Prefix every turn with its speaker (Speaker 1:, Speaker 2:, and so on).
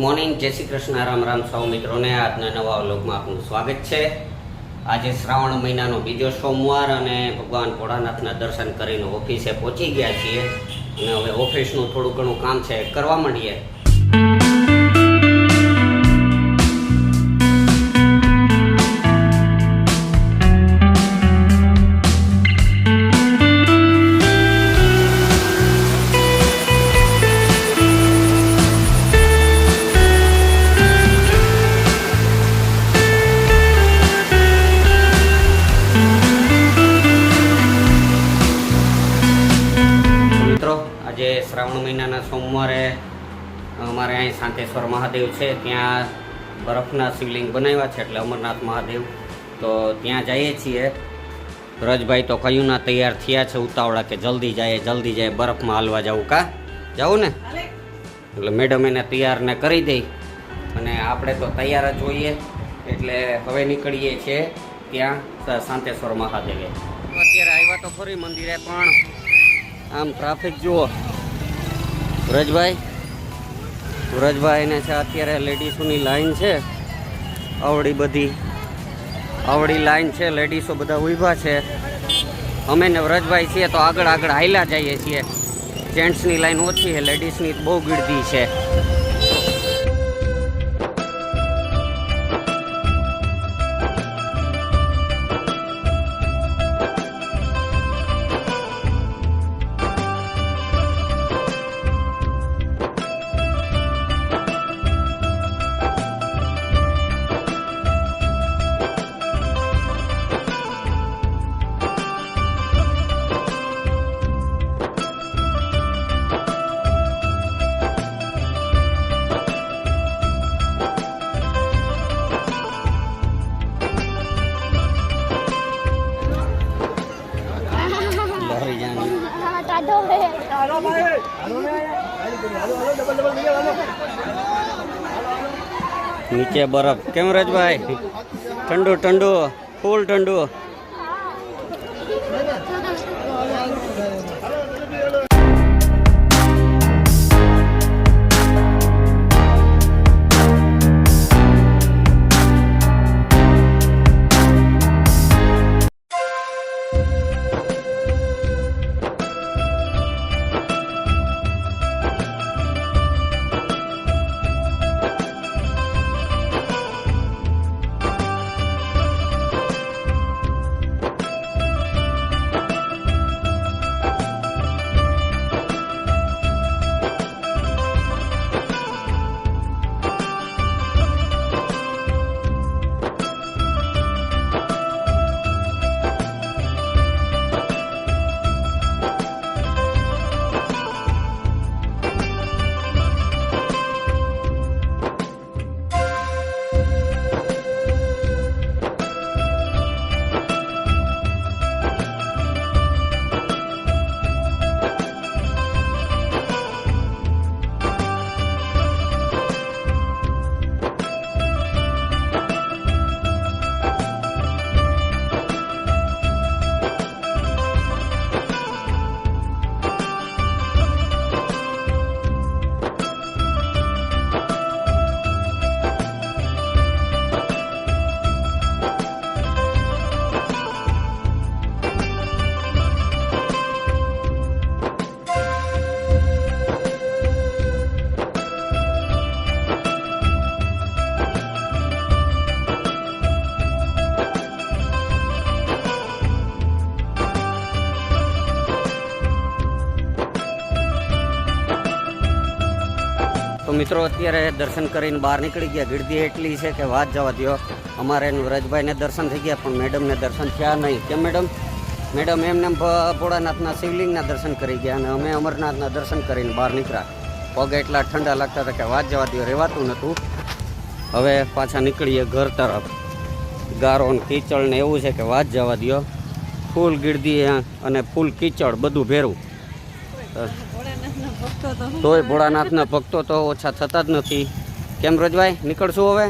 Speaker 1: Morning, જય શ્રી કૃષ્ણ, રામ રામ સૌ મિત્રોને આજના નવા વ્લોગમાં આપનું સ્વાગત છે। આજે શ્રાવણ મહિનાનો બીજો સોમવાર અને ભગવાન ભોળાનાથના દર્શન કરીને ઓફિસે પહોંચી ગયા છીએ અને હવે ઓફિસનું થોડું ઘણું કામ છે કરવા માંડીએ। શ્રાવણ મહિનાના સોમવારે અમારે અહીં શાંતેશ્વર મહાદેવ છે, ત્યાં બરફના શિવલિંગ બનાવ્યા છે એટલે અમરનાથ મહાદેવ, તો ત્યાં જઈએ છીએ। રજભાઈ તો કયું ના તૈયાર થયા છે ઉતાવળા કે જલ્દી જાય બરફમાં હાલવા જવું, કા જવું ને? એટલે મેડમ એને તૈયાર ને કરી દઈ અને આપણે તો તૈયાર જ હોઈએ એટલે હવે નીકળીએ છીએ ત્યાં શાંતેશ્વર મહાદેવે। અત્યારે આવ્યા તો ફરી મંદિરે, પણ આમ ટ્રાફિક જુઓ। વ્રજભાઈને છે અત્યારે લેડીસોની લાઈન છે, આવડી લાઈન છે, લેડીસો બધા ઊભા છે। અમે ને વ્રજભાઈ છીએ તો આગળ હાલ્યા જઈએ છીએ। જેન્ટ્સની લાઈન ઓછી છે, લેડીસની બહુ ગીર્દી છે। નીચે બરફ કેમ રજભાઈ? ઠંડુ ફૂલ ઠંડુ। તો મિત્રો અત્યારે દર્શન કરીને બહાર નીકળી ગયા। ગીર્દી એટલી છે કે વાત જવા દો। અમારે વ્રજભાઈને દર્શન થઈ ગયા પણ મેડમને દર્શન થયા નહીં। કેમ મેડમ? મેડમ એમને ભોળાનાથના શિવલિંગના દર્શન કરી ગયા અને અમે અમરનાથના દર્શન કરીને બહાર નીકળ્યા। પગ એટલા ઠંડા લાગતા હતા કે વાત જવા દો, રહેવાતું નહોતું। હવે પાછા નીકળીએ ઘર તરફ। ગારો ને કીચડ ને એવું છે કે વાત જવા દો, ફૂલ ગીર્દી અને ફૂલ કીચડ બધું ભેરું। તોય ભોળાનાથના ભક્તો તો ઓછા થતા જ નથી। કેમ રજભાઈ, નીકળશું હવે?